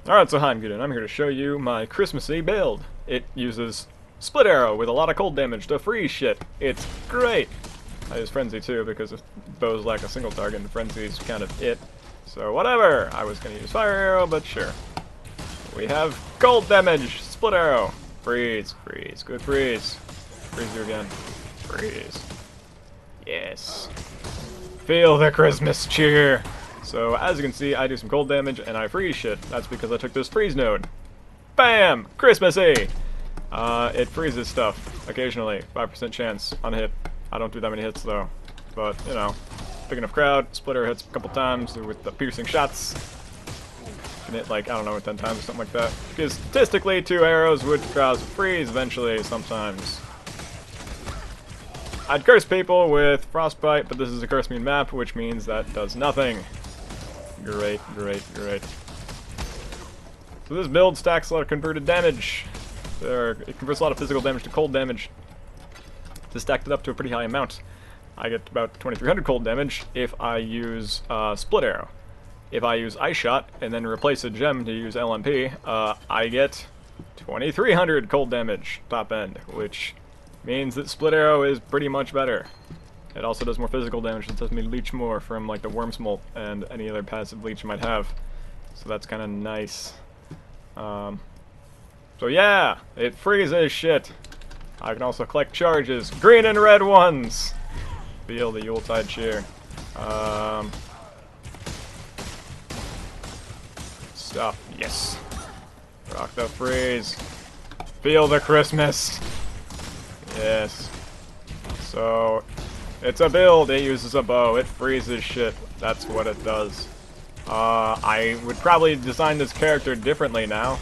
Alright, so hi, I'm Good, and I'm here to show you my Christmassy build. It uses split arrow with a lot of cold damage to freeze shit. It's great! I use frenzy too because if bows lack a single target and frenzy's kind of it. So whatever! I was gonna use fire arrow, but sure. We have cold damage! Split arrow! Freeze, freeze, good freeze. Freeze you again. Freeze. Yes. Feel the Christmas cheer! So, as you can see, I do some cold damage, and I freeze shit. That's because I took this freeze node. Bam! Christmassy! It freezes stuff, occasionally. 5% chance on a hit. I don't do that many hits, though. But, you know, big enough crowd. Splitter hits a couple times with the piercing shots. Can hit, like, I don't know, 10 times or something like that. Because, statistically, 2 arrows would cause freeze eventually, sometimes. I'd curse people with Frostbite, but this is a curse mean map, which means that does nothing. Great, great, great. So this build stacks a lot of converted damage. It converts a lot of physical damage to cold damage. This stacked it up to a pretty high amount. I get about 2300 cold damage if I use split arrow. If I use ice shot and then replace a gem to use LMP, I get 2300 cold damage top end, which means that split arrow is pretty much better. It also does more physical damage. It lets me leech more from like the worm smolt and any other passive leech you might have. So that's kind of nice. So yeah, it freezes shit. I can also collect charges, green and red ones. Feel the Yuletide cheer. Stop. Yes. Rock the freeze. Feel the Christmas. Yes. So, it's a build. It uses a bow. It freezes shit. That's what it does. I would probably design this character differently now,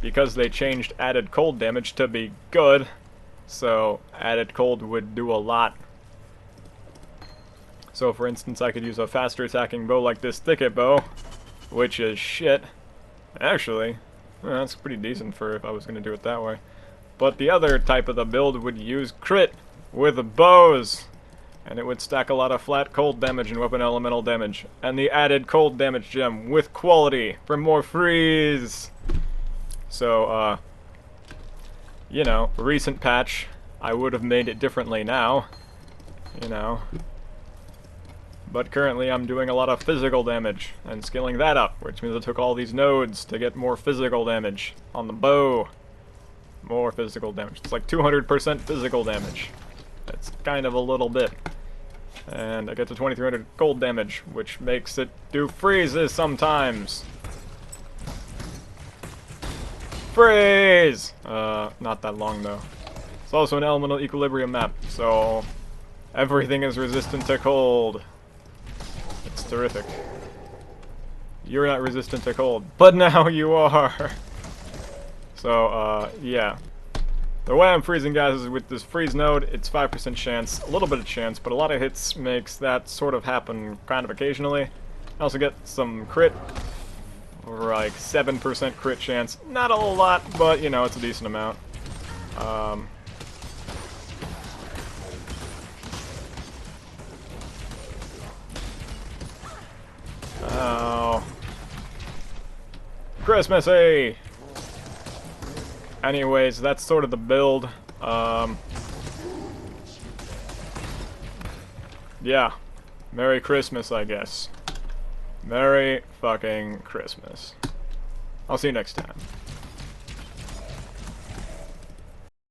because they changed added cold damage to be good. So, added cold would do a lot. So, for instance, I could use a faster attacking bow like this thicket bow, which is shit. Actually, that's pretty decent for if I was going to do it that way. But the other type of the build would use crit with bows, and it would stack a lot of flat cold damage and weapon elemental damage, and the added cold damage gem with quality for more freeze. So, you know, recent patch, I would have made it differently now, you know. But currently I'm doing a lot of physical damage and scaling that up, which means I took all these nodes to get more physical damage on the bow. More physical damage. It's like 200% physical damage. That's kind of a little bit. And I get to 2300 cold damage, which makes it do freezes sometimes. Freeze! Not that long though. It's also an elemental equilibrium map, so everything is resistant to cold. It's terrific. You're not resistant to cold, but now you are! So, yeah. The way I'm freezing guys is with this freeze node, it's 5% chance, a little bit of chance, but a lot of hits makes that sort of happen kind of occasionally. I also get some crit, like 7% crit chance. Not a whole lot, but, you know, it's a decent amount. Oh. Christmassy! Anyways, that's sort of the build. Yeah. Merry Christmas, I guess. Merry fucking Christmas. I'll see you next time.